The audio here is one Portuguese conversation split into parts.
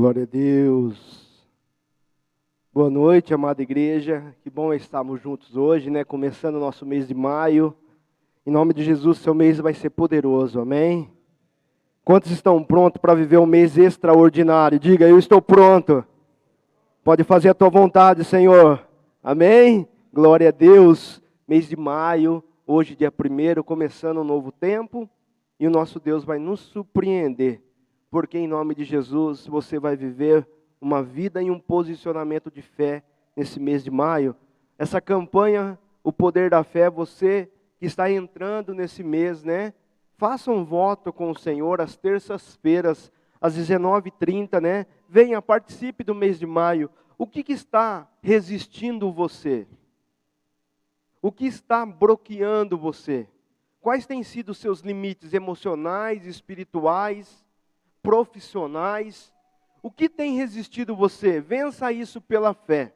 Glória a Deus. Boa noite, amada igreja. Que bom estarmos juntos hoje, né? Começando o nosso mês de maio. Em nome de Jesus, seu mês vai ser poderoso, amém? Quantos estão prontos para viver um mês extraordinário? Diga, eu estou pronto. Pode fazer a tua vontade, Senhor. Amém? Glória a Deus. Mês de maio, hoje dia 1º, começando um novo tempo. E o nosso Deus vai nos surpreender. Porque em nome de Jesus, você vai viver uma vida e um posicionamento de fé nesse mês de maio. Essa campanha, o poder da fé, você que está entrando nesse mês, né? Faça um voto com o Senhor às terças-feiras, às 19h30, né? Venha, participe do mês de maio. O que está resistindo você? O que está bloqueando você? Quais têm sido os seus limites emocionais, espirituais, profissionais? O que tem resistido você? Vença isso pela fé.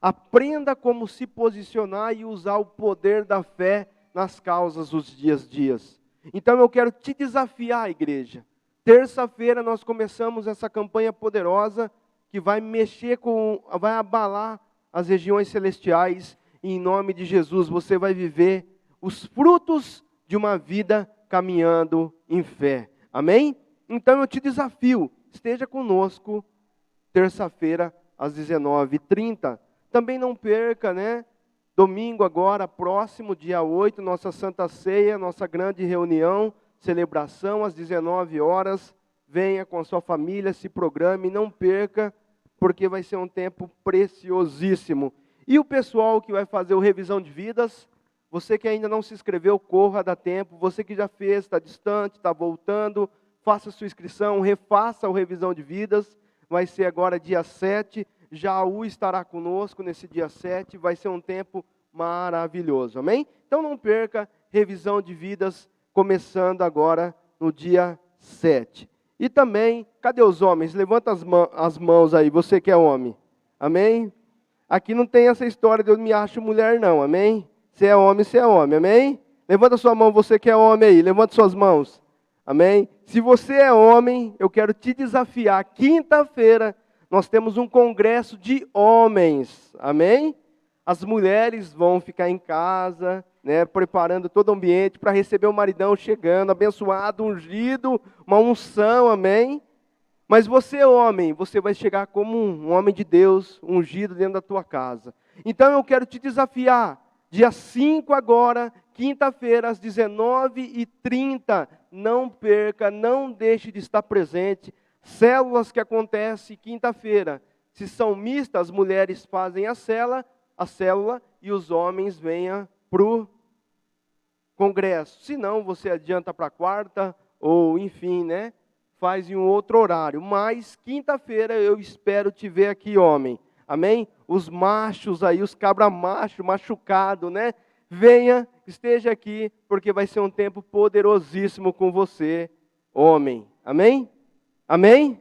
Aprenda como se posicionar e usar o poder da fé nas causas dos dias. Então eu quero te desafiar, igreja. Terça-feira nós começamos essa campanha poderosa que vai vai abalar as regiões celestiais. E em nome de Jesus você vai viver os frutos de uma vida caminhando em fé. Amém? Então eu te desafio, esteja conosco terça-feira às 19h30. Também não perca, né? Domingo agora, próximo, dia 8, nossa Santa Ceia, nossa grande reunião, celebração às 19 horas. Venha com a sua família, se programe, não perca, porque vai ser um tempo preciosíssimo. E o pessoal que vai fazer o revisão de vidas, você que ainda não se inscreveu, corra, dá tempo. Você que já fez, está distante, está voltando, faça sua inscrição, refaça a revisão de vidas. Vai ser agora dia 7. Jaú estará conosco nesse dia 7. Vai ser um tempo maravilhoso. Amém? Então não perca, revisão de vidas começando agora no dia 7. E também, cadê os homens? Levanta as mãos aí, você que é homem. Amém? Aqui não tem essa história de eu me acho mulher não. Amém? Se é homem, você é homem. Amém? Levanta sua mão, você que é homem aí. Levanta suas mãos. Amém? Se você é homem, eu quero te desafiar. Quinta-feira, nós temos um congresso de homens. Amém? As mulheres vão ficar em casa, né, preparando todo o ambiente para receber o maridão chegando, abençoado, ungido, uma unção. Amém? Mas você, homem, você vai chegar como um homem de Deus, ungido dentro da tua casa. Então eu quero te desafiar. Dia 5 agora, quinta-feira, às 19h30. Não perca, não deixe de estar presente. Células que acontecem quinta-feira. Se são mistas, as mulheres fazem a célula e os homens venham para o congresso. Se não, você adianta para quarta, ou enfim, né? Faz em um outro horário. Mas quinta-feira eu espero te ver aqui, homem. Amém? Os machos aí, os cabra-macho, machucado, né? Venha, esteja aqui, porque vai ser um tempo poderosíssimo com você, homem. Amém? Amém?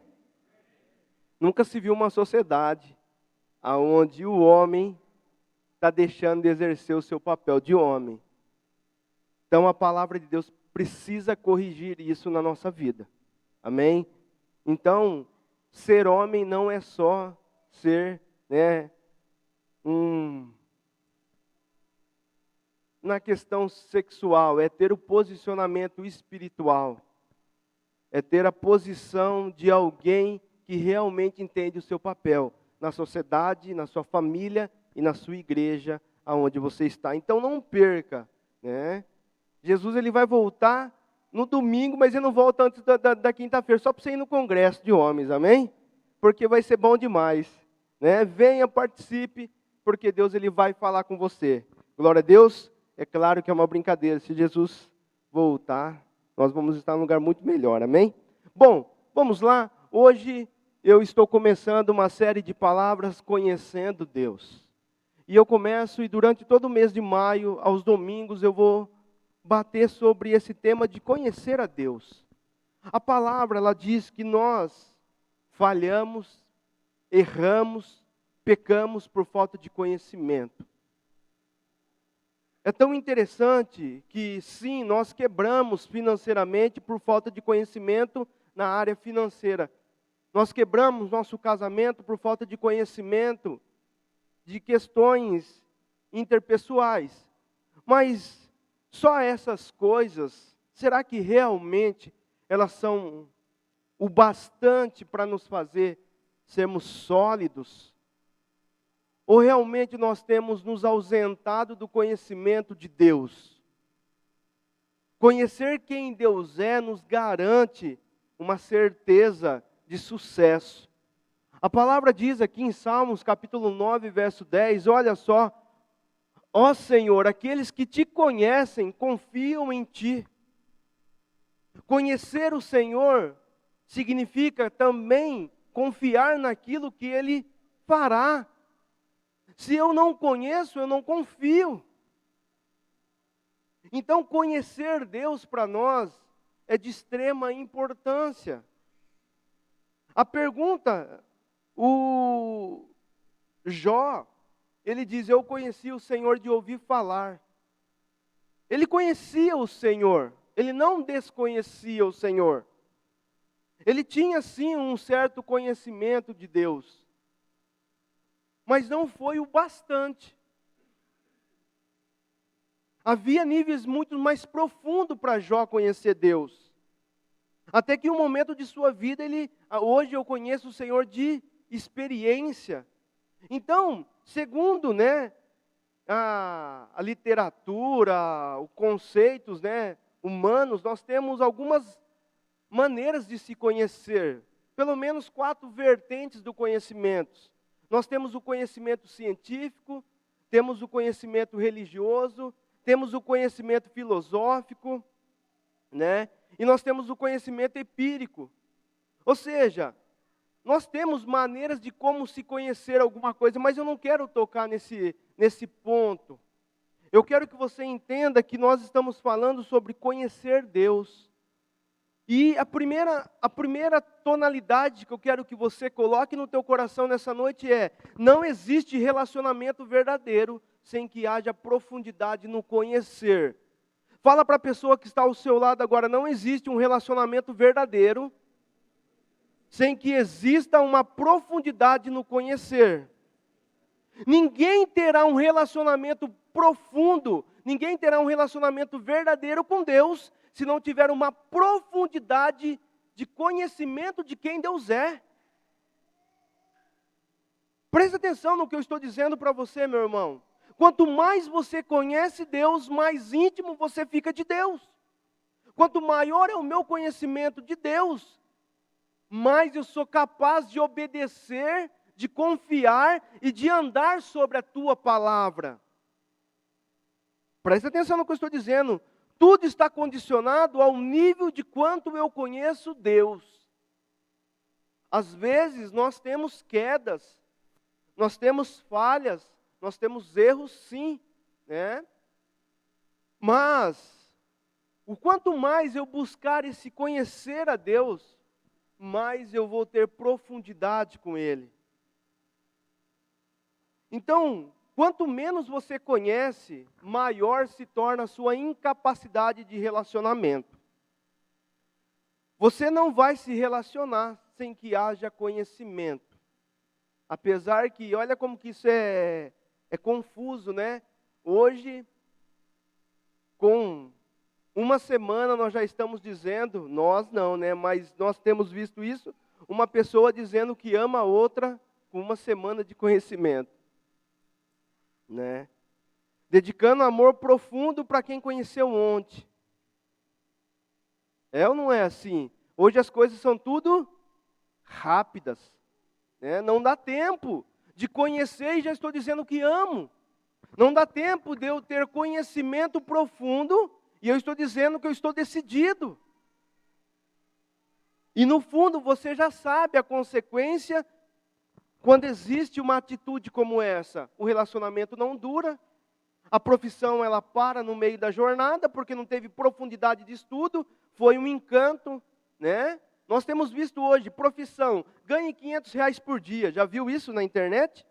Nunca se viu uma sociedade onde o homem está deixando de exercer o seu papel de homem. Então a palavra de Deus precisa corrigir isso na nossa vida. Amém? Então, ser homem não é só ser, né, na questão sexual, é ter o posicionamento espiritual. É ter a posição de alguém que realmente entende o seu papel na sociedade, na sua família e na sua igreja, aonde você está. Então não perca, né? Jesus ele vai voltar no domingo, mas ele não volta antes da quinta-feira, só para você ir no congresso de homens, amém? Porque vai ser bom demais, né? Venha, participe, porque Deus ele vai falar com você. Glória a Deus. É claro que é uma brincadeira, se Jesus voltar, nós vamos estar num lugar muito melhor, amém? Bom, vamos lá. Hoje eu estou começando uma série de palavras conhecendo Deus. E eu começo, e durante todo o mês de maio, aos domingos, eu vou bater sobre esse tema de conhecer a Deus. A palavra, ela diz que nós falhamos, erramos, pecamos por falta de conhecimento. É tão interessante que, sim, nós quebramos financeiramente por falta de conhecimento na área financeira. Nós quebramos nosso casamento por falta de conhecimento de questões interpessoais. Mas só essas coisas, será que realmente elas são o bastante para nos fazer sermos sólidos? Ou realmente nós temos nos ausentado do conhecimento de Deus? Conhecer quem Deus é nos garante uma certeza de sucesso. A palavra diz aqui em Salmos capítulo 9, verso 10, olha só: ó Senhor, aqueles que te conhecem confiam em ti. Conhecer o Senhor significa também confiar naquilo que Ele fará. Se eu não conheço, eu não confio. Então, conhecer Deus para nós é de extrema importância. A pergunta, o Jó, ele diz: eu conheci o Senhor de ouvir falar. Ele conhecia o Senhor, ele não desconhecia o Senhor. Ele tinha sim um certo conhecimento de Deus, mas não foi o bastante. Havia níveis muito mais profundos para Jó conhecer Deus. Até que um momento de sua vida, hoje eu conheço o Senhor de experiência. Então, segundo a literatura, os conceitos humanos, nós temos algumas maneiras de se conhecer. Pelo menos 4 vertentes do conhecimento. Nós temos o conhecimento científico, temos o conhecimento religioso, temos o conhecimento filosófico, e nós temos o conhecimento empírico. Ou seja, nós temos maneiras de como se conhecer alguma coisa, mas eu não quero tocar nesse ponto. Eu quero que você entenda que nós estamos falando sobre conhecer Deus. E a primeira tonalidade que eu quero que você coloque no teu coração nessa noite é: não existe relacionamento verdadeiro sem que haja profundidade no conhecer. Fala para a pessoa que está ao seu lado agora: não existe um relacionamento verdadeiro sem que exista uma profundidade no conhecer. Ninguém terá um relacionamento profundo, ninguém terá um relacionamento verdadeiro com Deus se não tiver uma profundidade de conhecimento de quem Deus é. Presta atenção no que eu estou dizendo para você, meu irmão. Quanto mais você conhece Deus, mais íntimo você fica de Deus. Quanto maior é o meu conhecimento de Deus, mais eu sou capaz de obedecer, de confiar e de andar sobre a tua palavra. Presta atenção no que eu estou dizendo. Tudo está condicionado ao nível de quanto eu conheço Deus. Às vezes nós temos quedas, nós temos falhas, nós temos erros sim, Mas, o quanto mais eu buscar esse conhecer a Deus, mais eu vou ter profundidade com Ele. Então, quanto menos você conhece, maior se torna a sua incapacidade de relacionamento. Você não vai se relacionar sem que haja conhecimento. Apesar que, olha como que isso é confuso, Hoje, com uma semana nós já estamos dizendo, nós não, mas nós temos visto isso, uma pessoa dizendo que ama a outra com uma semana de conhecimento. Dedicando amor profundo para quem conheceu ontem. É ou não é assim? Hoje as coisas são tudo rápidas. Não dá tempo de conhecer e já estou dizendo que amo. Não dá tempo de eu ter conhecimento profundo e eu estou dizendo que eu estou decidido. E no fundo você já sabe a consequência quando existe uma atitude como essa. O relacionamento não dura, a profissão ela para no meio da jornada porque não teve profundidade de estudo, foi um encanto, Nós temos visto hoje, profissão, ganhe R$500 por dia, já viu isso na internet?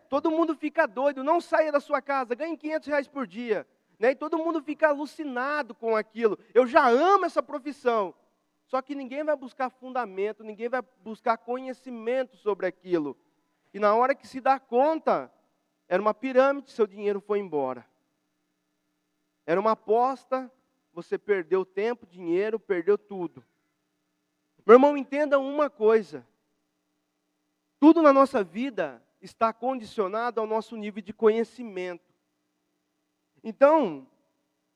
Todo mundo fica doido, não saia da sua casa, ganhe R$500 por dia. E todo mundo fica alucinado com aquilo. Eu já amo essa profissão. Só que ninguém vai buscar fundamento, ninguém vai buscar conhecimento sobre aquilo. E na hora que se dá conta, era uma pirâmide, seu dinheiro foi embora. Era uma aposta, você perdeu tempo, dinheiro, perdeu tudo. Meu irmão, entenda uma coisa. Tudo na nossa vida está condicionado ao nosso nível de conhecimento. Então,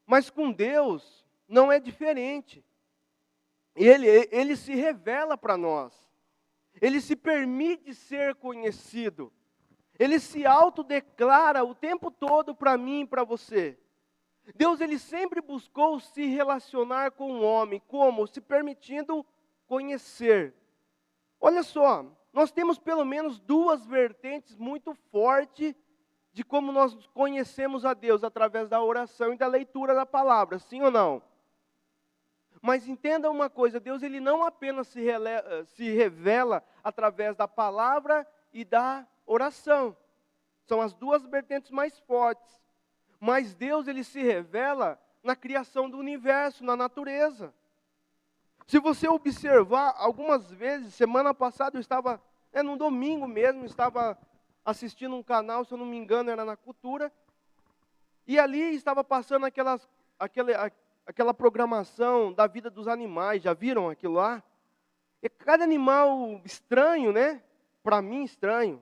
mas com Deus não é diferente. Ele se revela para nós. Ele se permite ser conhecido. Ele se autodeclara o tempo todo para mim e para você. Deus, ele sempre buscou se relacionar com o homem. Como? Se permitindo conhecer. Olha só, nós temos pelo menos duas vertentes muito fortes de como nós conhecemos a Deus, através da oração e da leitura da palavra, sim ou não? Mas entenda uma coisa, Deus ele não apenas se revela através da palavra e da oração. São as duas vertentes mais fortes. Mas Deus ele se revela na criação do universo, na natureza. Se você observar, algumas vezes, semana passada eu estava, num domingo mesmo, estava assistindo um canal, se eu não me engano, era na Cultura, e ali estava passando aquela programação da vida dos animais, já viram aquilo lá? E cada animal estranho, né? Para mim estranho.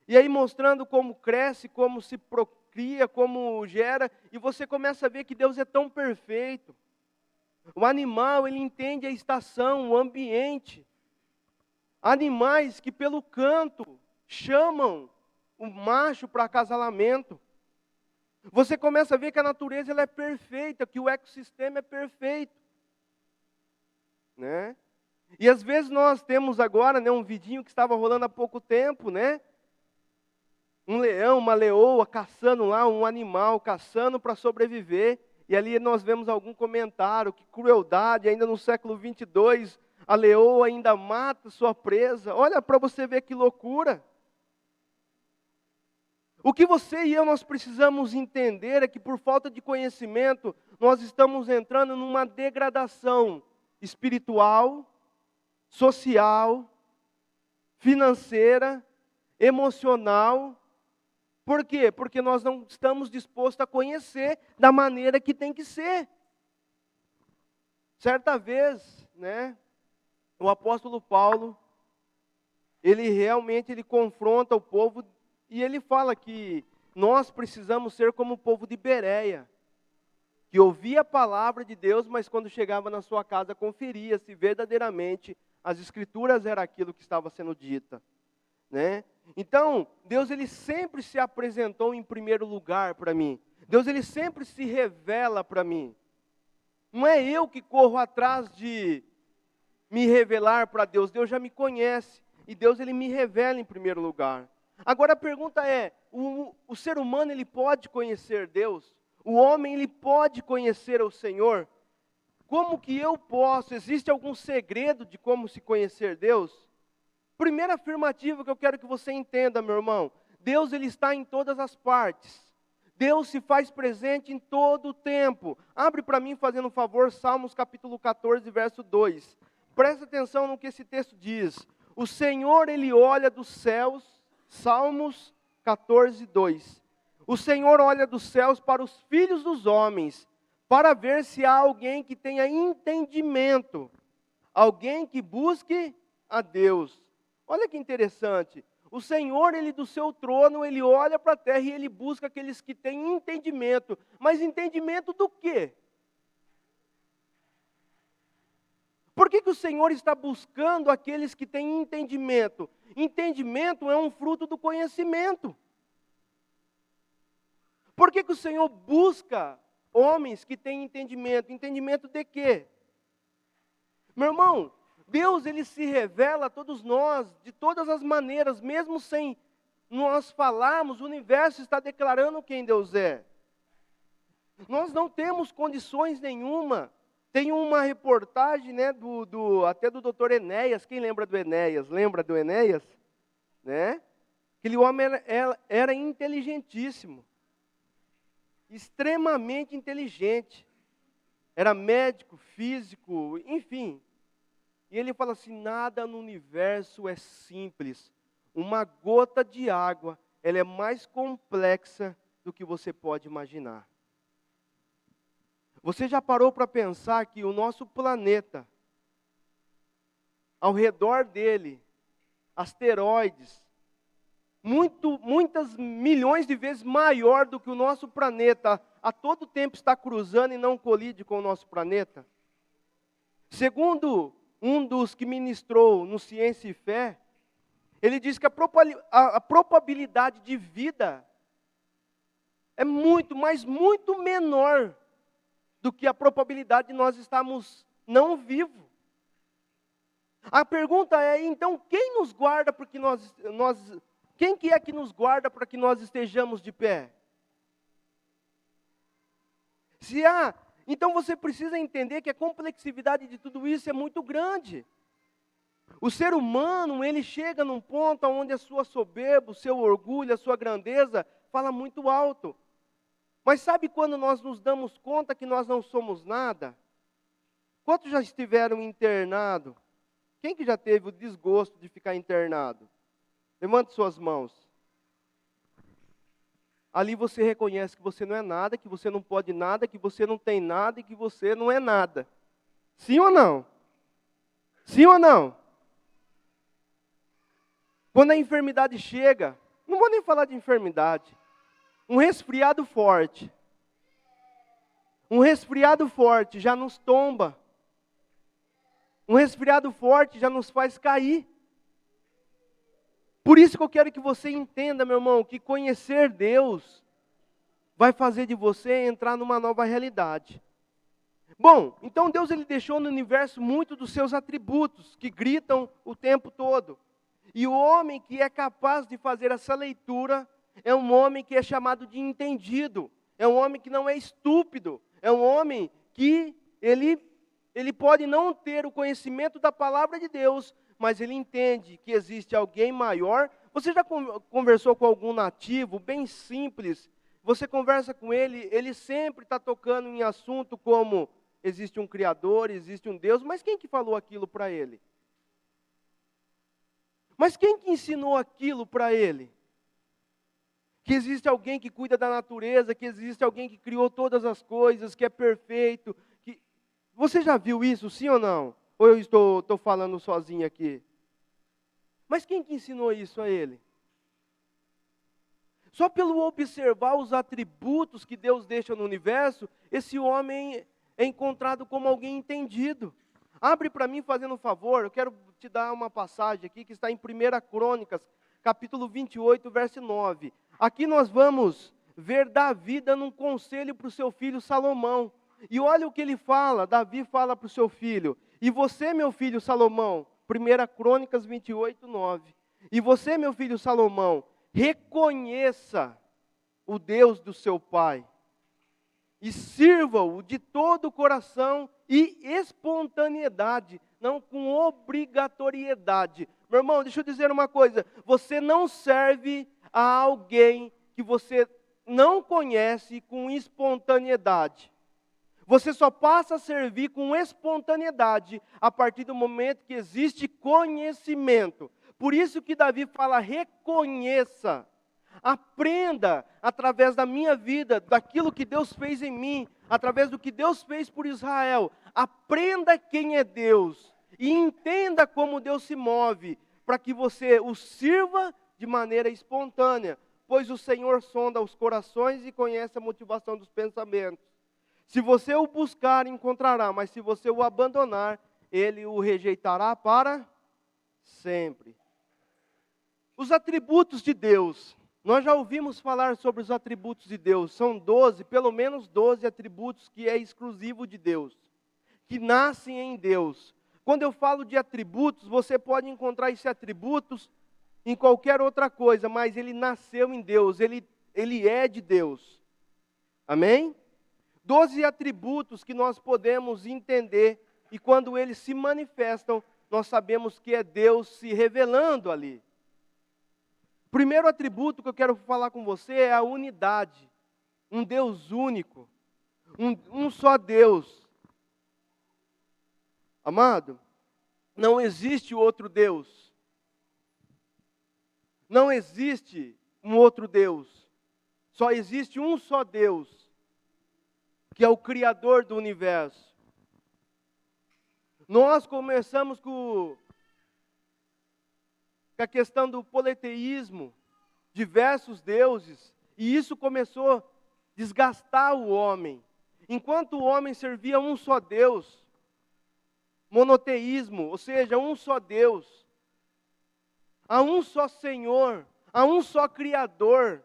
E aí mostrando como cresce, como se procria, como gera, e você começa a ver que Deus é tão perfeito. O animal, ele entende a estação, o ambiente. Animais que pelo canto chamam o macho para acasalamento. Você começa a ver que a natureza ela é perfeita, que o ecossistema é perfeito. Né? E às vezes nós temos agora, né, um vidinho que estava rolando há pouco tempo, né? Um leão, uma leoa caçando lá, um animal caçando para sobreviver. E ali nós vemos algum comentário, que crueldade, ainda no século 22, a leoa ainda mata sua presa. Olha para você ver que loucura. O que você e eu nós precisamos entender é que por falta de conhecimento, nós estamos entrando numa degradação espiritual, social, financeira, emocional. Por quê? Porque nós não estamos dispostos a conhecer da maneira que tem que ser. Certa vez, né, o apóstolo Paulo, ele realmente confronta o povo e ele fala que nós precisamos ser como o povo de Bereia, que ouvia a palavra de Deus, mas quando chegava na sua casa conferia se verdadeiramente as escrituras era aquilo que estava sendo dita, né? Então, Deus ele sempre se apresentou em primeiro lugar para mim. Deus ele sempre se revela para mim. Não é eu que corro atrás de me revelar para Deus. Deus já me conhece e Deus ele me revela em primeiro lugar. Agora a pergunta é, o ser humano ele pode conhecer Deus? O homem ele pode conhecer o Senhor? Como que eu posso? Existe algum segredo de como se conhecer Deus? Primeira afirmativa que eu quero que você entenda, meu irmão. Deus ele está em todas as partes. Deus se faz presente em todo o tempo. Abre para mim, fazendo um favor, Salmos capítulo 14, verso 2. Presta atenção no que esse texto diz. O Senhor, ele olha dos céus, Salmos 14, 2. O Senhor olha dos céus para os filhos dos homens, para ver se há alguém que tenha entendimento, alguém que busque a Deus. Olha que interessante. O Senhor, ele do seu trono, ele olha para a terra e ele busca aqueles que têm entendimento. Mas entendimento do quê? Por que o Senhor está buscando aqueles que têm entendimento? Entendimento é um fruto do conhecimento. Por que o Senhor busca homens que têm entendimento? Entendimento de quê? Meu irmão, Deus ele se revela a todos nós de todas as maneiras, mesmo sem nós falarmos, o universo está declarando quem Deus é. Nós não temos condições nenhuma. Tem uma reportagem, né, até do doutor Enéas. Quem lembra do Enéas? Lembra do Enéas? Né? Aquele homem era inteligentíssimo. Extremamente inteligente. Era médico, físico, enfim. E ele fala assim, nada no universo é simples. Uma gota de água, ela é mais complexa do que você pode imaginar. Você já parou para pensar que o nosso planeta, ao redor dele, asteroides, muitas milhões de vezes maior do que o nosso planeta, a todo tempo está cruzando e não colide com o nosso planeta? Segundo um dos que ministrou no Ciência e Fé, ele diz que a probabilidade de vida é muito, mas muito menor do que a probabilidade de nós estarmos não vivos. A pergunta é, então, quem nos guarda porque quem que é que nos guarda para que nós estejamos de pé? Então você precisa entender que a complexidade de tudo isso é muito grande. O ser humano, ele chega num ponto onde a sua soberba, o seu orgulho, a sua grandeza fala muito alto. Mas sabe quando nós nos damos conta que nós não somos nada? Quantos já estiveram internados? Quem que já teve o desgosto de ficar internado? Levante suas mãos. Ali você reconhece que você não é nada, que você não pode nada, que você não tem nada e que você não é nada. Sim ou não? Sim ou não? Quando a enfermidade chega, não vou nem falar de enfermidade, um resfriado forte. Um resfriado forte já nos tomba. Um resfriado forte já nos faz cair. Por isso que eu quero que você entenda, meu irmão, que conhecer Deus vai fazer de você entrar numa nova realidade. Bom, então Deus ele deixou no universo muito dos seus atributos, que gritam o tempo todo. E o homem que é capaz de fazer essa leitura é um homem que é chamado de entendido. É um homem que não é estúpido. É um homem que ele pode não ter o conhecimento da palavra de Deus, mas ele entende que existe alguém maior. Você já conversou com algum nativo, bem simples? Você conversa com ele, ele sempre está tocando em assunto como existe um Criador, existe um Deus, mas quem que falou aquilo para ele? Mas quem que ensinou aquilo para ele? Que existe alguém que cuida da natureza, que existe alguém que criou todas as coisas, que é perfeito. Você já viu isso, sim ou não? Ou eu estou falando sozinho aqui? Mas quem que ensinou isso a ele? Só pelo observar os atributos que Deus deixa no universo, esse homem é encontrado como alguém entendido. Abre para mim fazendo um favor, eu quero te dar uma passagem aqui que está em 1 Crônicas, capítulo 28, verso 9. Aqui nós vamos ver Davi dando um conselho para o seu filho Salomão. E olha o que ele fala, Davi fala para o seu filho. E você, meu filho Salomão, 1 Crônicas 28, 9. E você, meu filho Salomão, reconheça o Deus do seu pai. E sirva-o de todo o coração e espontaneidade, não com obrigatoriedade. Meu irmão, deixa eu dizer uma coisa. Você não serve a alguém que você não conhece com espontaneidade. Você só passa a servir com espontaneidade a partir do momento que existe conhecimento. Por isso que Davi fala, reconheça. Aprenda através da minha vida, daquilo que Deus fez em mim, através do que Deus fez por Israel. Aprenda quem é Deus e entenda como Deus se move, para que você o sirva de maneira espontânea, pois o Senhor sonda os corações e conhece a motivação dos pensamentos. Se você o buscar, encontrará, mas se você o abandonar, ele o rejeitará para sempre. Os atributos de Deus. Nós já ouvimos falar sobre os atributos de Deus. São 12, pelo menos 12 atributos que é exclusivo de Deus, que nascem em Deus. Quando eu falo de atributos, você pode encontrar esses atributos em qualquer outra coisa, mas ele nasceu em Deus, ele é de Deus. Amém? 12 atributos que nós podemos entender, e quando eles se manifestam, nós sabemos que é Deus se revelando ali. O primeiro atributo que eu quero falar com você é a unidade. Um Deus único. Um só Deus. Amado, Não existe outro Deus. Não existe um outro Deus. Só existe um só Deus, que é o Criador do universo. Nós começamos com a questão do politeísmo, diversos deuses, e isso começou a desgastar o homem. Enquanto o homem servia um só Deus, monoteísmo, ou seja, um só Deus, a um só Senhor, a um só Criador,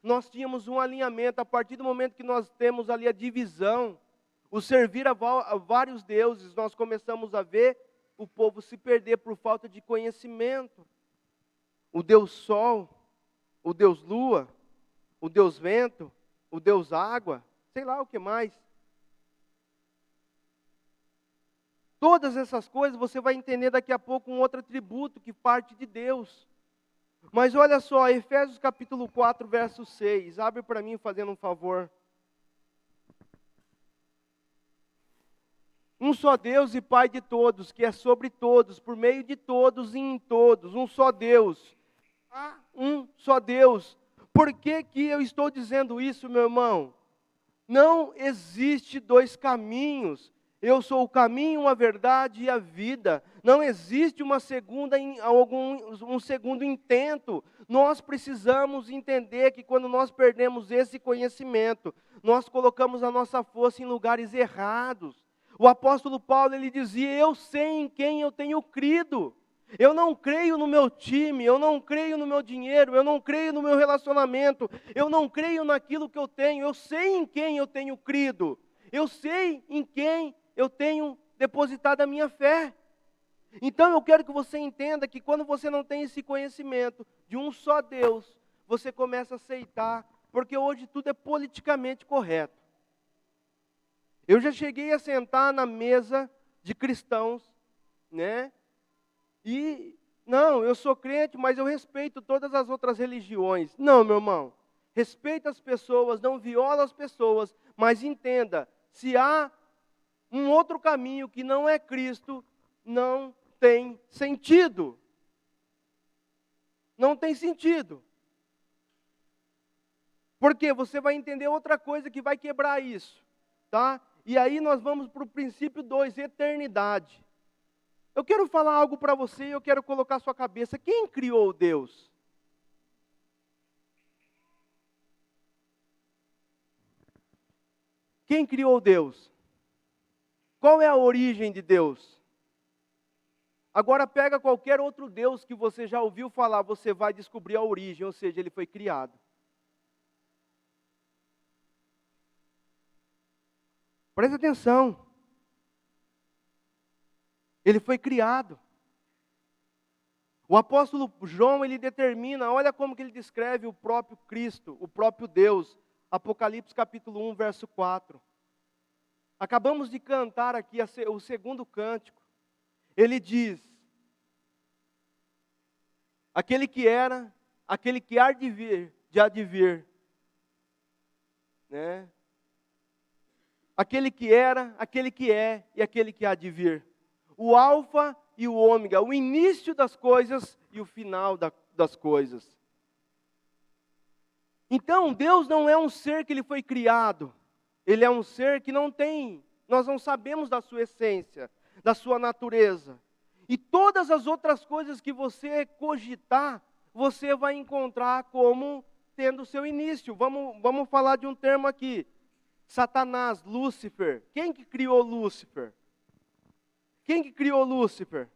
nós tínhamos um alinhamento. A partir do momento que nós temos ali a divisão, o servir a vários deuses, nós começamos a ver o povo se perder por falta de conhecimento. O Deus Sol, o Deus Lua, o Deus Vento, o Deus Água, sei lá o que mais. Todas essas coisas você vai entender daqui a pouco um outro atributo que parte de Deus. Mas olha só, Efésios capítulo 4, verso 6. Abre para mim fazendo um favor. Um só Deus e Pai de todos, que é sobre todos, por meio de todos e em todos. Um só Deus. Um só Deus. Por que que eu estou dizendo isso, meu irmão? Não existe dois caminhos. Eu sou o caminho, a verdade e a vida. Não existe um segundo intento. Nós precisamos entender que quando nós perdemos esse conhecimento, nós colocamos a nossa força em lugares errados. O apóstolo Paulo, ele dizia: eu sei em quem eu tenho crido. Eu não creio no meu time, eu não creio no meu dinheiro, eu não creio no meu relacionamento, eu não creio naquilo que eu tenho, eu sei em quem eu tenho crido. Eu sei em quem eu tenho depositado a minha fé. Então eu quero que você entenda que quando você não tem esse conhecimento de um só Deus, você começa a aceitar, porque hoje tudo é politicamente correto. Eu já cheguei a sentar na mesa de cristãos, né? E, não, eu sou crente, mas eu respeito todas as outras religiões. Não, meu irmão, respeita as pessoas, não viola as pessoas, mas entenda, se há um outro caminho que não é Cristo, não tem sentido. Não tem sentido. Porque você vai entender outra coisa que vai quebrar isso, tá? E aí nós vamos para o princípio 2, eternidade. Eu quero falar algo para você e eu quero colocar a sua cabeça. Quem criou Deus? Quem criou Deus? Qual é a origem de Deus? Agora pega qualquer outro Deus que você já ouviu falar, você vai descobrir a origem, ou seja, ele foi criado. Presta atenção. Ele foi criado. O apóstolo João, ele determina, olha como que ele descreve o próprio Cristo, o próprio Deus. Apocalipse capítulo 1, verso 4. Acabamos de cantar aqui o segundo cântico. Ele diz: aquele que era, aquele que há de vir, né? Aquele que era, aquele que é e aquele que há de vir. O alfa e o ômega, o início das coisas e o final das coisas. Então, Deus não é um ser que ele foi criado. Ele é um ser que não tem, nós não sabemos da sua essência, da sua natureza. E todas as outras coisas que você cogitar, você vai encontrar como tendo seu início. Vamos falar de um termo aqui. Satanás, Lúcifer. Quem que criou Lúcifer? Quem que criou Lúcifer?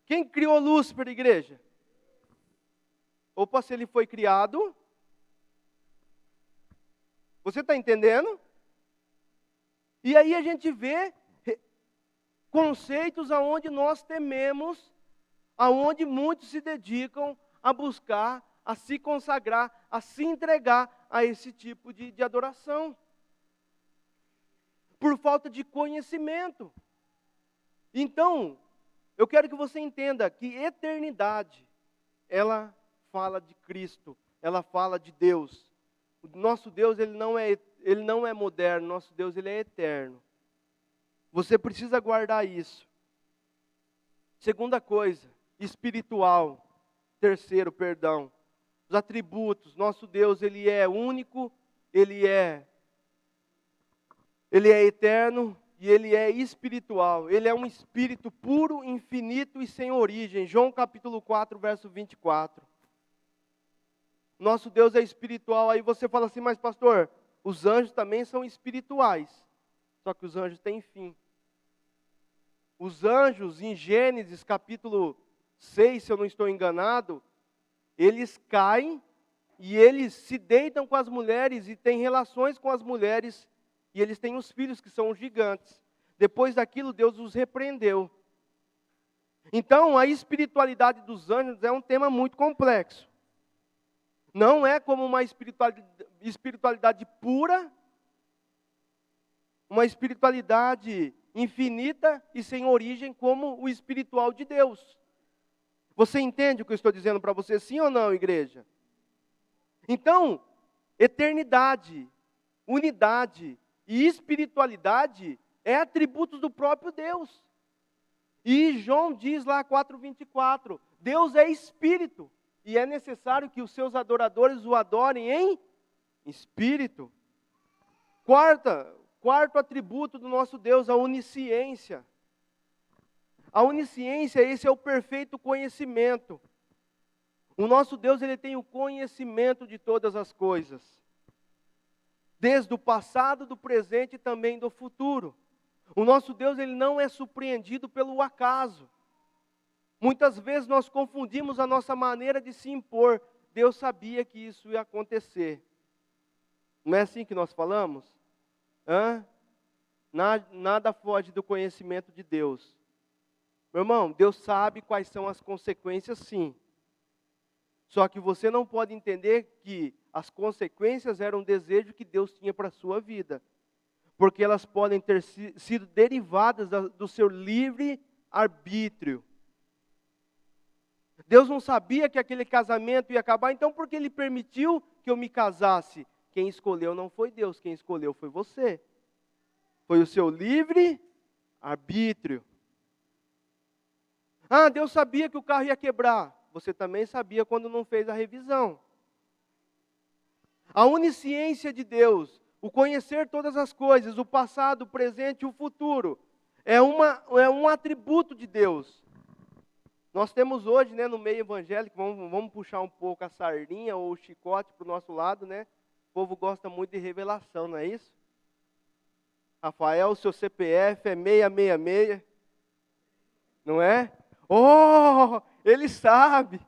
Quem criou Lúcifer, igreja? Opa, se ele foi criado. Você está entendendo? E aí a gente vê conceitos aonde nós tememos, aonde muitos se dedicam a buscar, a se consagrar, a se entregar a esse tipo de adoração. Por falta de conhecimento. Então, eu quero que você entenda que eternidade, ela fala de Cristo, ela fala de Deus. O nosso Deus, ele não é moderno, nosso Deus, ele é eterno. Você precisa guardar isso. Segunda coisa, espiritual. Terceiro, perdão, os atributos. Nosso Deus, Ele é único, Ele é eterno e Ele é espiritual. Ele é um espírito puro, infinito e sem origem. João capítulo 4, verso 24. Nosso Deus é espiritual. Aí você fala assim, mas pastor, os anjos também são espirituais. Só que os anjos têm fim. Os anjos, em Gênesis capítulo 6, se eu não estou enganado, eles caem e eles se deitam com as mulheres e têm relações com as mulheres. E eles têm os filhos que são os gigantes. Depois daquilo, Deus os repreendeu. Então, a espiritualidade dos anjos é um tema muito complexo. Não é como uma espiritualidade pura, uma espiritualidade infinita e sem origem, como o espiritual de Deus. Você entende o que eu estou dizendo para você, sim ou não, igreja? Então, eternidade, unidade e espiritualidade é atributos do próprio Deus. E João diz lá 4:24, Deus é espírito e é necessário que os seus adoradores o adorem em espírito. Quarto atributo do nosso Deus, a onisciência. A onisciência, esse é o perfeito conhecimento. O nosso Deus, Ele tem o conhecimento de todas as coisas. Desde o passado, do presente e também do futuro. O nosso Deus, Ele não é surpreendido pelo acaso. Muitas vezes nós confundimos a nossa maneira de se impor. Deus sabia que isso ia acontecer. Não é assim que nós falamos? Nada foge do conhecimento de Deus. Meu irmão, Deus sabe quais são as consequências, sim. Só que você não pode entender que as consequências eram um desejo que Deus tinha para a sua vida. Porque elas podem ter sido derivadas do seu livre arbítrio. Deus não sabia que aquele casamento ia acabar, então por que Ele permitiu que eu me casasse? Quem escolheu não foi Deus, quem escolheu foi você. Foi o seu livre arbítrio. Deus sabia que o carro ia quebrar. Você também sabia quando não fez a revisão. A onisciência de Deus, o conhecer todas as coisas, o passado, o presente e o futuro, é um atributo de Deus. Nós temos hoje, no meio evangélico, vamos puxar um pouco a sardinha ou o chicote para o nosso lado, O povo gosta muito de revelação, não é isso? Rafael, seu CPF é 666, não é? Oh, ele sabe.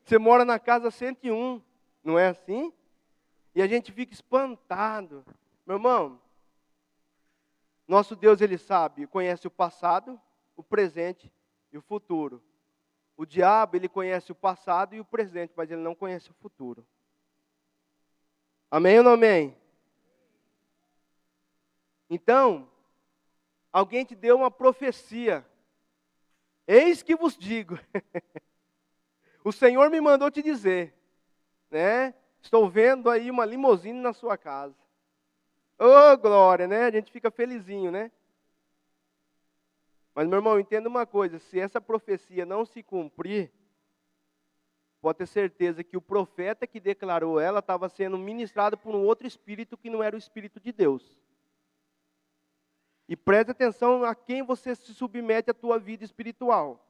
Você mora na casa 101, não é assim? E a gente fica espantado. Meu irmão, nosso Deus, Ele sabe, conhece o passado, o presente e o futuro. O diabo, ele conhece o passado e o presente, mas ele não conhece o futuro. Amém ou não amém? Então, alguém te deu uma profecia. Eis que vos digo. O Senhor me mandou te dizer, Estou vendo aí uma limusine na sua casa. Oh, glória, A gente fica felizinho, Mas, meu irmão, entenda uma coisa, se essa profecia não se cumprir, pode ter certeza que o profeta que declarou ela estava sendo ministrado por um outro espírito que não era o Espírito de Deus. E preste atenção a quem você se submete à tua vida espiritual.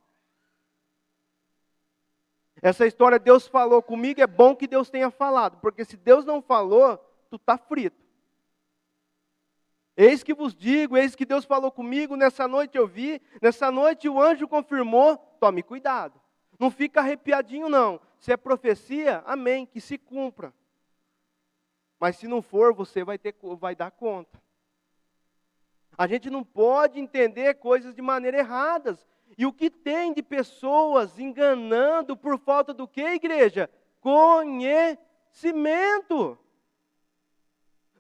Essa história, Deus falou comigo, é bom que Deus tenha falado, porque se Deus não falou, tu está frito. Eis que vos digo, eis que Deus falou comigo, nessa noite eu vi, nessa noite o anjo confirmou, tome cuidado. Não fica arrepiadinho não, se é profecia, amém, que se cumpra. Mas se não for, você vai dar conta. A gente não pode entender coisas de maneira erradas. E o que tem de pessoas enganando por falta do que, igreja? Conhecimento.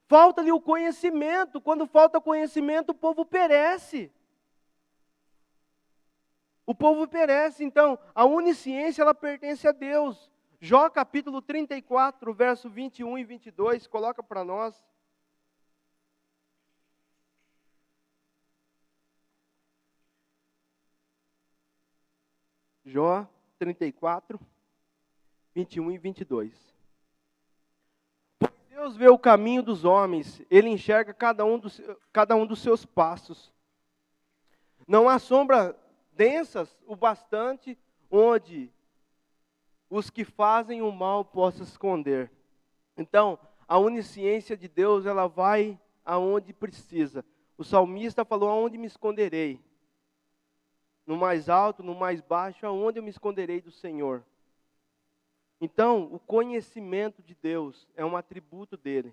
Falta-lhe o conhecimento. Quando falta conhecimento, o povo perece. O povo perece. Então, a onisciência, ela pertence a Deus. Jó capítulo 34, verso 21 e 22, coloca para nós. Jó 34, 21 e 22. Pois Deus vê o caminho dos homens, Ele enxerga cada um dos seus passos. Não há sombra densas o bastante onde os que fazem o mal possam se esconder. Então, a onisciência de Deus, ela vai aonde precisa. O salmista falou: aonde me esconderei? No mais alto, no mais baixo, aonde eu me esconderei do Senhor? Então, o conhecimento de Deus é um atributo dele.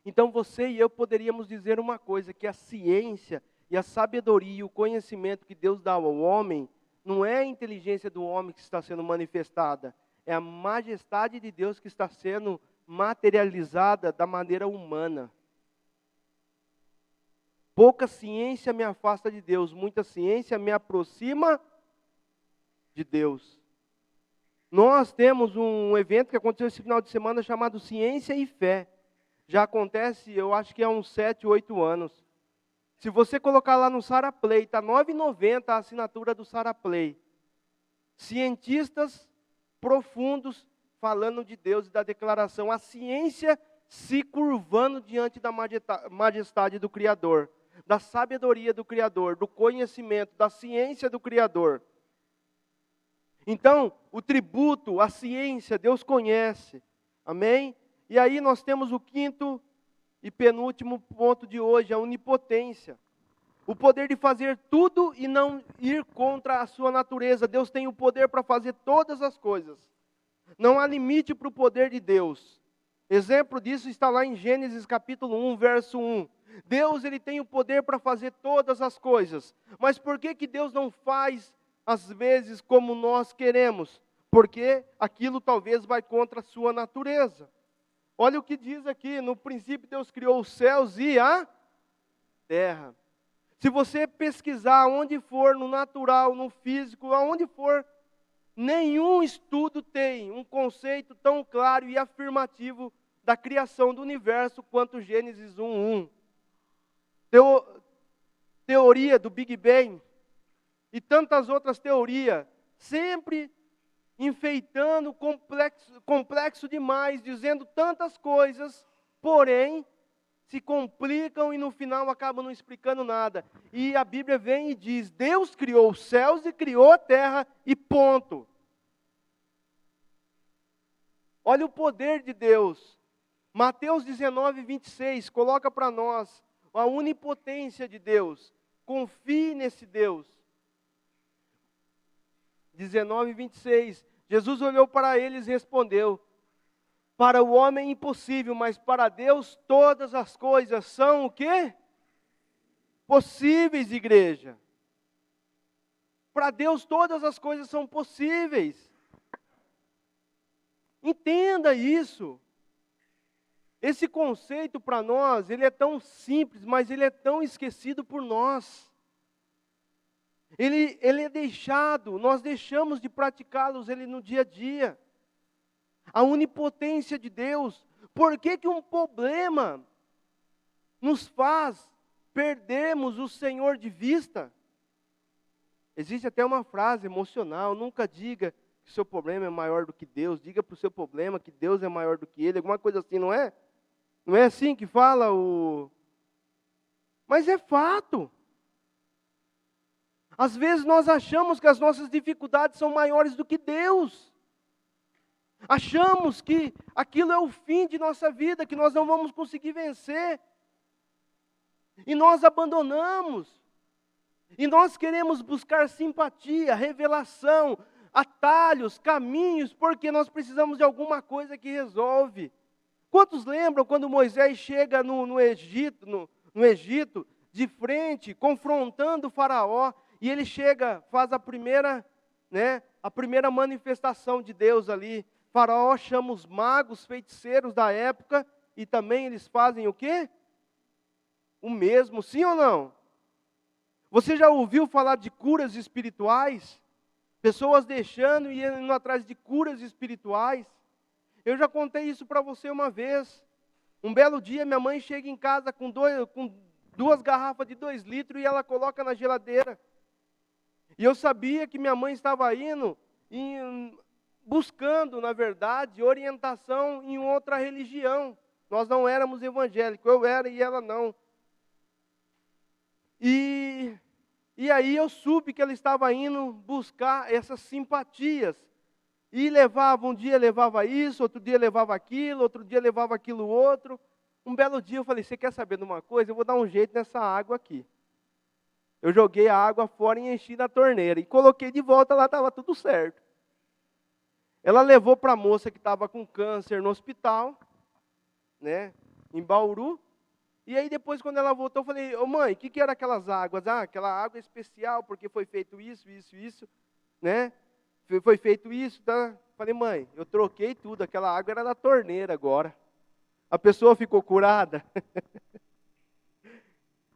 Então, você e eu poderíamos dizer uma coisa, que a ciência e a sabedoria e o conhecimento que Deus dá ao homem, não é a inteligência do homem que está sendo manifestada, é a majestade de Deus que está sendo materializada da maneira humana. Pouca ciência me afasta de Deus, muita ciência me aproxima de Deus. Nós temos um evento que aconteceu esse final de semana chamado Ciência e Fé. Já acontece, eu acho que há uns 7, 8 anos. Se você colocar lá no Saraplay, está R$ 9,90 a assinatura do Saraplay. Cientistas profundos falando de Deus e da declaração. A ciência se curvando diante da majestade do Criador, da sabedoria do Criador, do conhecimento, da ciência do Criador. Então, o tributo, a ciência, Deus conhece. Amém? E aí nós temos o quinto e penúltimo ponto de hoje, a onipotência. O poder de fazer tudo e não ir contra a sua natureza. Deus tem o poder para fazer todas as coisas. Não há limite para o poder de Deus. Exemplo disso está lá em Gênesis capítulo 1, verso 1. Deus, ele tem o poder para fazer todas as coisas. Mas por que Deus não faz, às vezes, como nós queremos? Porque aquilo talvez vai contra a sua natureza. Olha o que diz aqui, no princípio Deus criou os céus e a terra. Se você pesquisar onde for, no natural, no físico, aonde for, nenhum estudo tem um conceito tão claro e afirmativo da criação do universo quanto Gênesis 1:1. Teoria do Big Bang e tantas outras teorias, sempre enfeitando, complexo demais, dizendo tantas coisas, porém, se complicam e no final acabam não explicando nada. E a Bíblia vem e diz: Deus criou os céus e criou a terra e ponto. Olha o poder de Deus. Mateus 19, 26, coloca para nós a onipotência de Deus. Confie nesse Deus. 19, 26, Jesus olhou para eles e respondeu: para o homem é impossível, mas para Deus todas as coisas são o quê? Possíveis, igreja. Para Deus todas as coisas são possíveis. Entenda isso. Esse conceito para nós, ele é tão simples, mas ele é tão esquecido por nós. Ele é deixado, nós deixamos de praticá-los ele no dia a dia. A onipotência de Deus. Por que um problema nos faz perdermos o Senhor de vista? Existe até uma frase emocional: nunca diga que o seu problema é maior do que Deus, diga para o seu problema que Deus é maior do que ele, alguma coisa assim, não é? Não é assim que fala o... Mas é fato. Às vezes nós achamos que as nossas dificuldades são maiores do que Deus. Achamos que aquilo é o fim de nossa vida, que nós não vamos conseguir vencer. E nós abandonamos. E nós queremos buscar simpatia, revelação, atalhos, caminhos, porque nós precisamos de alguma coisa que resolve. Quantos lembram quando Moisés chega no Egito, de frente, confrontando o faraó, e ele chega, faz a primeira manifestação de Deus ali. Faraó chama os magos, feiticeiros da época, e também eles fazem o quê? O mesmo, sim ou não? Você já ouviu falar de curas espirituais? Pessoas deixando e indo atrás de curas espirituais? Eu já contei isso para você uma vez. Um belo dia, minha mãe chega em casa com duas garrafas de 2 litros e ela coloca na geladeira. E eu sabia que minha mãe estava indo, buscando, na verdade, orientação em outra religião. Nós não éramos evangélicos, eu era e ela não. E aí eu soube que ela estava indo buscar essas simpatias. E levava, um dia levava isso, outro dia levava aquilo, outro dia levava aquilo outro. Um belo dia eu falei, você quer saber de uma coisa? Eu vou dar um jeito nessa água aqui. Eu joguei a água fora e enchi na torneira. E coloquei de volta, lá estava tudo certo. Ela levou para a moça que estava com câncer no hospital, né, em Bauru. E aí depois, quando ela voltou, eu falei, ô mãe, o que eram aquelas águas? Ah, aquela água especial, porque foi feito isso, né? Foi feito isso, tá? Falei, mãe, eu troquei tudo, aquela água era da torneira agora. A pessoa ficou curada.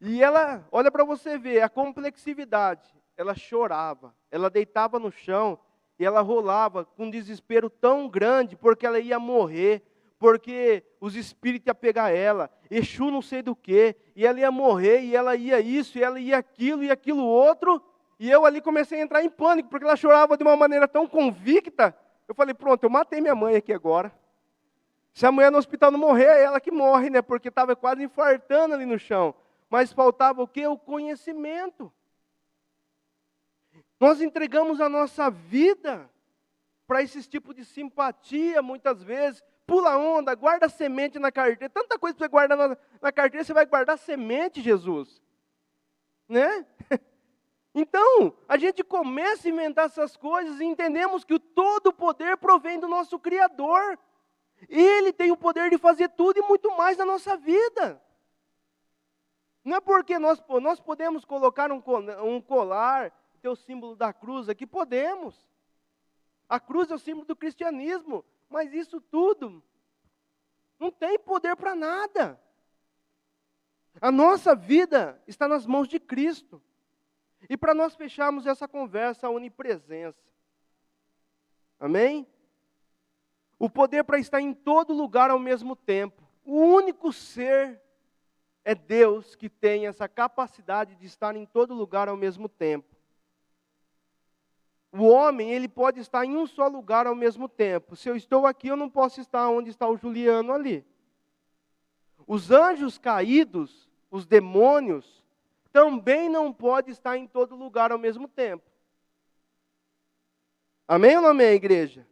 E ela, olha para você ver, a complexividade. Ela chorava, ela deitava no chão e ela rolava com um desespero tão grande, porque ela ia morrer, porque os espíritos iam pegar ela, Exu não sei do que, e ela ia morrer, e ela ia isso, e ela ia aquilo, e aquilo outro, e eu ali comecei a entrar em pânico, porque ela chorava de uma maneira tão convicta. Eu falei, pronto, eu matei minha mãe aqui agora. Se a mulher no hospital não morrer, é ela que morre, né? Porque estava quase infartando ali no chão. Mas faltava o quê? O conhecimento. Nós entregamos a nossa vida para esse tipo de simpatia, muitas vezes. Pula onda, guarda semente na carteira. Tanta coisa para você guardar na carteira, você vai guardar semente, Jesus. Né? Então, a gente começa a inventar essas coisas e entendemos que todo o poder provém do nosso Criador. Ele tem o poder de fazer tudo e muito mais na nossa vida. Não é porque nós podemos colocar um colar, ter o símbolo da cruz aqui, podemos. A cruz é o símbolo do cristianismo, mas isso tudo não tem poder para nada. A nossa vida está nas mãos de Cristo. E para nós fecharmos essa conversa, a onipresença. Amém? O poder para estar em todo lugar ao mesmo tempo. O único ser é Deus que tem essa capacidade de estar em todo lugar ao mesmo tempo. O homem, ele pode estar em um só lugar ao mesmo tempo. Se eu estou aqui, eu não posso estar onde está o Juliano ali. Os anjos caídos, os demônios, também não podem estar em todo lugar ao mesmo tempo. Amém ou não amém, igreja?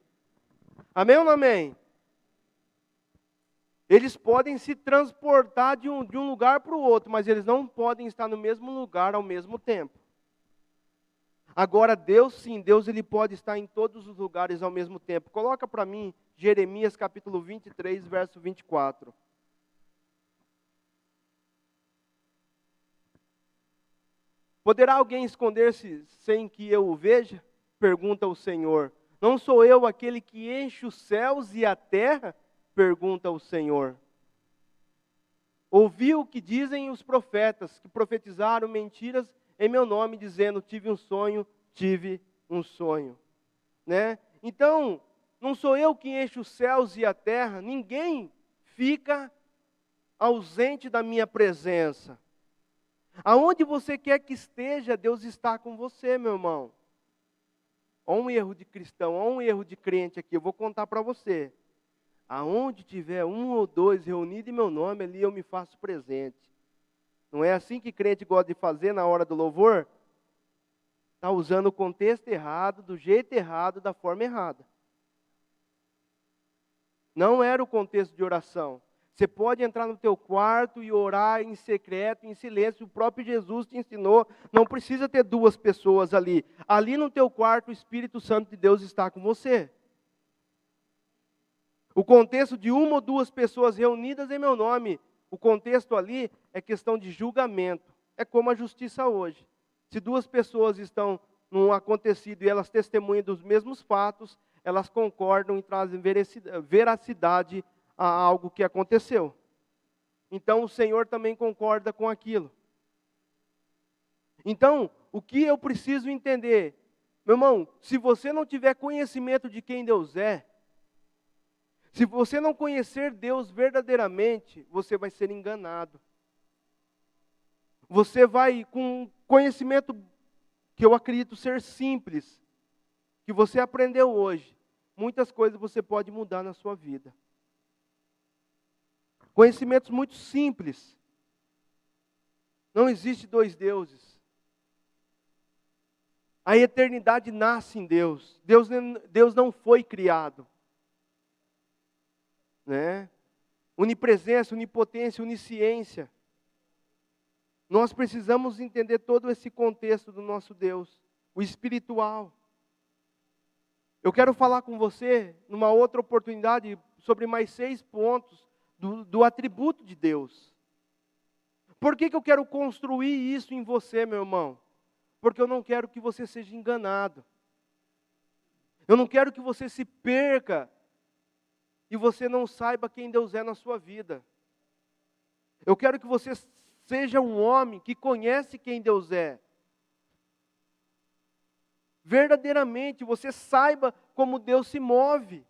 Amém ou não amém? Eles podem se transportar de um lugar para o outro, mas eles não podem estar no mesmo lugar ao mesmo tempo. Agora Deus sim, Deus ele pode estar em todos os lugares ao mesmo tempo. Coloca para mim Jeremias capítulo 23, verso 24. Poderá alguém esconder-se sem que eu o veja? Pergunta o Senhor. Não sou eu aquele que enche os céus e a terra? Pergunta o Senhor. Ouvi o que dizem os profetas, que profetizaram mentiras em meu nome, dizendo, tive um sonho. Né? Então, não sou eu que enche os céus e a terra, ninguém fica ausente da minha presença. Aonde você quer que esteja, Deus está com você, meu irmão. Olha um erro de cristão, olha um erro de crente aqui, eu vou contar para você. Aonde tiver um ou dois reunidos em meu nome, ali eu me faço presente. Não é assim que crente gosta de fazer na hora do louvor? Está usando o contexto errado, do jeito errado, da forma errada. Não era o contexto de oração. Você pode entrar no teu quarto e orar em secreto, em silêncio. O próprio Jesus te ensinou. Não precisa ter duas pessoas ali. Ali no teu quarto, o Espírito Santo de Deus está com você. O contexto de uma ou duas pessoas reunidas em meu nome, o contexto ali é questão de julgamento. É como a justiça hoje. Se duas pessoas estão num acontecido e elas testemunham dos mesmos fatos, elas concordam e trazem veracidade a algo que aconteceu. Então o Senhor também concorda com aquilo. Então, o que eu preciso entender? Meu irmão, se você não tiver conhecimento de quem Deus é, se você não conhecer Deus verdadeiramente, você vai ser enganado. Você vai, com conhecimento que eu acredito ser simples, que você aprendeu hoje, muitas coisas você pode mudar na sua vida. Conhecimentos muito simples. Não existe dois deuses. A eternidade nasce em Deus. Deus não foi criado. Né? Onipresença, onipotência, onisciência. Nós precisamos entender todo esse contexto do nosso Deus, o espiritual. Eu quero falar com você, numa outra oportunidade, sobre mais 6 pontos do atributo de Deus. Por que eu quero construir isso em você, meu irmão? Porque eu não quero que você seja enganado. Eu não quero que você se perca e você não saiba quem Deus é na sua vida. Eu quero que você seja um homem que conhece quem Deus é. Verdadeiramente, você saiba como Deus se move.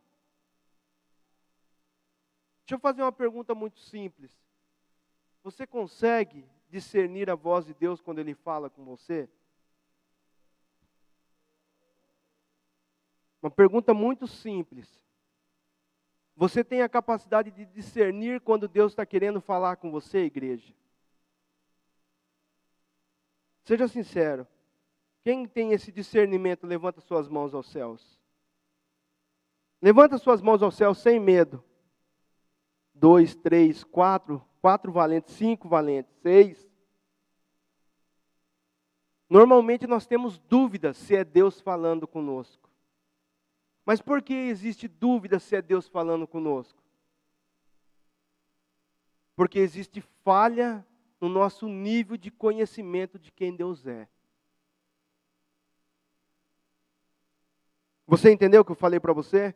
Deixa eu fazer uma pergunta muito simples. Você consegue discernir a voz de Deus quando Ele fala com você? Uma pergunta muito simples. Você tem a capacidade de discernir quando Deus está querendo falar com você, igreja? Seja sincero. Quem tem esse discernimento, levanta suas mãos aos céus. Levanta suas mãos aos céus sem medo. 2, 3, 4, 4 valentes, 5 valentes, 6. Normalmente nós temos dúvidas se é Deus falando conosco. Mas por que existe dúvida se é Deus falando conosco? Porque existe falha no nosso nível de conhecimento de quem Deus é. Você entendeu o que eu falei para você?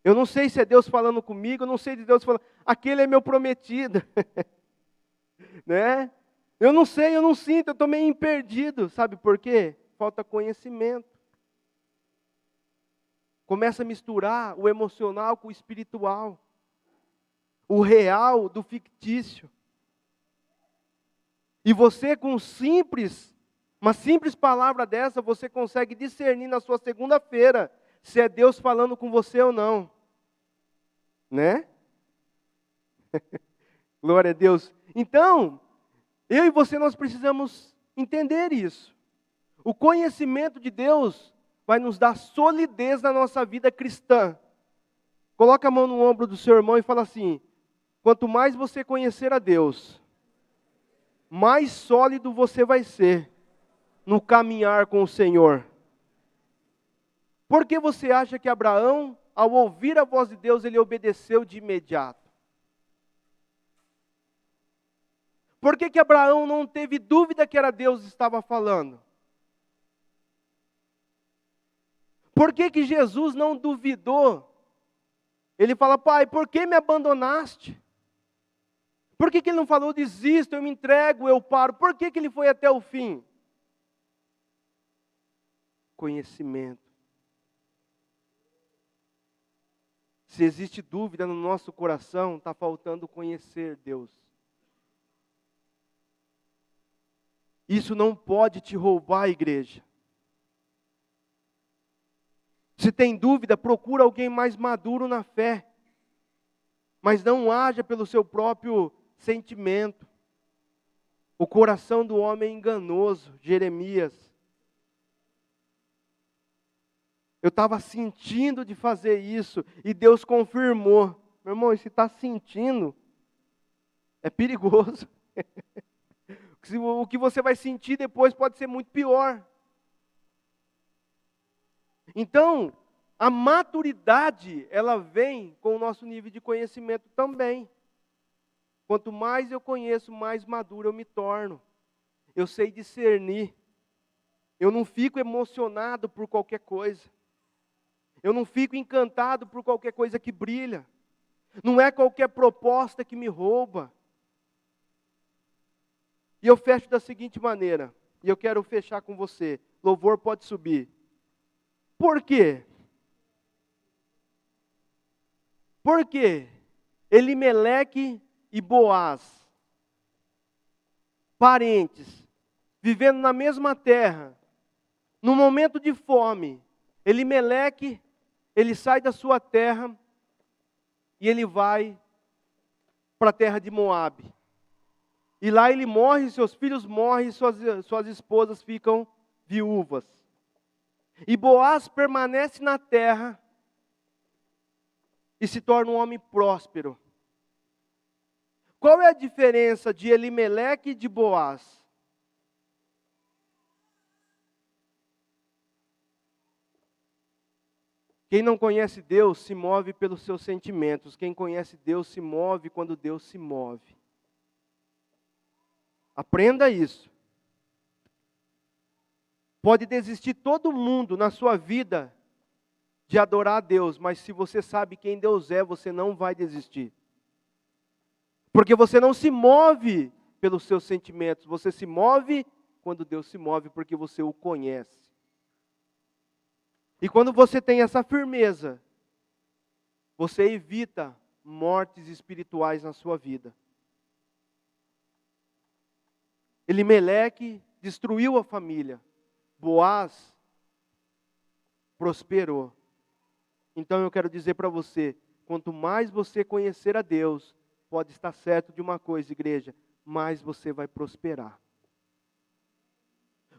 Eu não sei se é Deus falando comigo, eu não sei se Deus falando, aquele é meu prometido. Né? Eu não sei, eu não sinto, eu estou meio perdido. Sabe por quê? Falta conhecimento. Começa a misturar o emocional com o espiritual. O real do fictício. E você com uma simples palavra dessa, você consegue discernir na sua segunda-feira se é Deus falando com você ou não. Né? Glória a Deus. Então, eu e você, nós precisamos entender isso. O conhecimento de Deus vai nos dar solidez na nossa vida cristã. Coloca a mão no ombro do seu irmão e fala assim: quanto mais você conhecer a Deus, mais sólido você vai ser no caminhar com o Senhor. Por que você acha que Abraão, ao ouvir a voz de Deus, ele obedeceu de imediato? Por que Abraão não teve dúvida que era Deus que estava falando? Por que Jesus não duvidou? Ele fala: pai, por que me abandonaste? Por que ele não falou, desisto, eu me entrego, eu paro? Por que ele foi até o fim? Conhecimento. Se existe dúvida no nosso coração, está faltando conhecer Deus. Isso não pode te roubar, igreja. Se tem dúvida, procura alguém mais maduro na fé. Mas não haja pelo seu próprio sentimento. O coração do homem é enganoso, Jeremias. Eu estava sentindo de fazer isso e Deus confirmou. Meu irmão, se está sentindo, é perigoso. O que você vai sentir depois pode ser muito pior. Então, a maturidade, ela vem com o nosso nível de conhecimento também. Quanto mais eu conheço, mais maduro eu me torno. Eu sei discernir. Eu não fico emocionado por qualquer coisa. Eu não fico encantado por qualquer coisa que brilha. Não é qualquer proposta que me rouba. E eu fecho da seguinte maneira, e eu quero fechar com você. Louvor pode subir. Por quê? Porque Elimeleque e Boaz, parentes, vivendo na mesma terra, no momento de fome, Elimeleque, ele sai da sua terra e ele vai para a terra de Moabe. E lá ele morre, seus filhos morrem, suas esposas ficam viúvas. E Boaz permanece na terra e se torna um homem próspero. Qual é a diferença de Elimeleque e de Boaz? Quem não conhece Deus se move pelos seus sentimentos. Quem conhece Deus se move quando Deus se move. Aprenda isso. Pode desistir todo mundo na sua vida de adorar a Deus, mas se você sabe quem Deus é, você não vai desistir. Porque você não se move pelos seus sentimentos, você se move quando Deus se move, porque você o conhece. E quando você tem essa firmeza, você evita mortes espirituais na sua vida. Elimeleque destruiu a família. Boaz prosperou. Então eu quero dizer para você, quanto mais você conhecer a Deus, pode estar certo de uma coisa, igreja, mais você vai prosperar.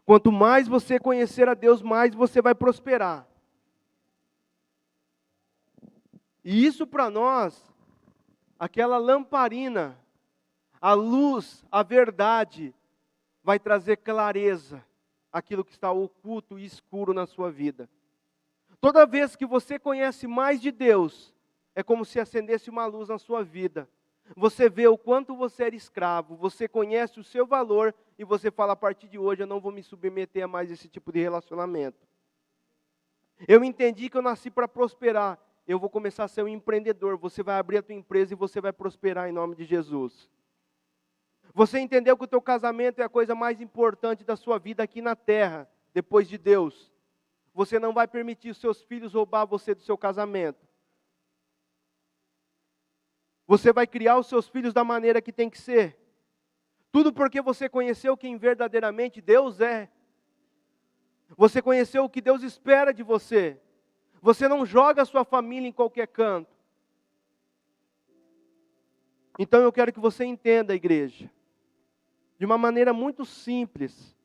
Quanto mais você conhecer a Deus, mais você vai prosperar. E isso para nós, aquela lamparina, a luz, a verdade, vai trazer clareza àquilo que está oculto e escuro na sua vida. Toda vez que você conhece mais de Deus, é como se acendesse uma luz na sua vida. Você vê o quanto você era escravo, você conhece o seu valor e você fala, a partir de hoje eu não vou me submeter a mais esse tipo de relacionamento. Eu entendi que eu nasci para prosperar, eu vou começar a ser um empreendedor, você vai abrir a tua empresa e você vai prosperar em nome de Jesus. Você entendeu que o teu casamento é a coisa mais importante da sua vida aqui na terra, depois de Deus. Você não vai permitir os seus filhos roubar você do seu casamento. Você vai criar os seus filhos da maneira que tem que ser. Tudo porque você conheceu quem verdadeiramente Deus é. Você conheceu o que Deus espera de você. Você não joga a sua família em qualquer canto. Então eu quero que você entenda, igreja, de uma maneira muito simples.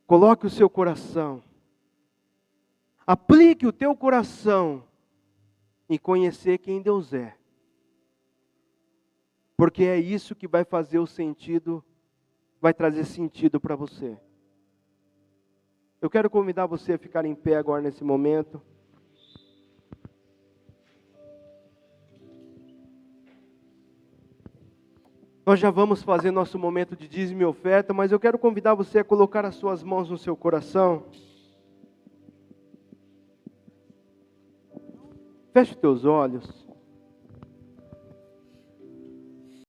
Coloque o seu coração. Aplique o teu coração em conhecer quem Deus é. Porque é isso que vai fazer o sentido, vai trazer sentido para você. Eu quero convidar você a ficar em pé agora nesse momento. Nós já vamos fazer nosso momento de dízimo e oferta, mas eu quero convidar você a colocar as suas mãos no seu coração. Feche os teus olhos.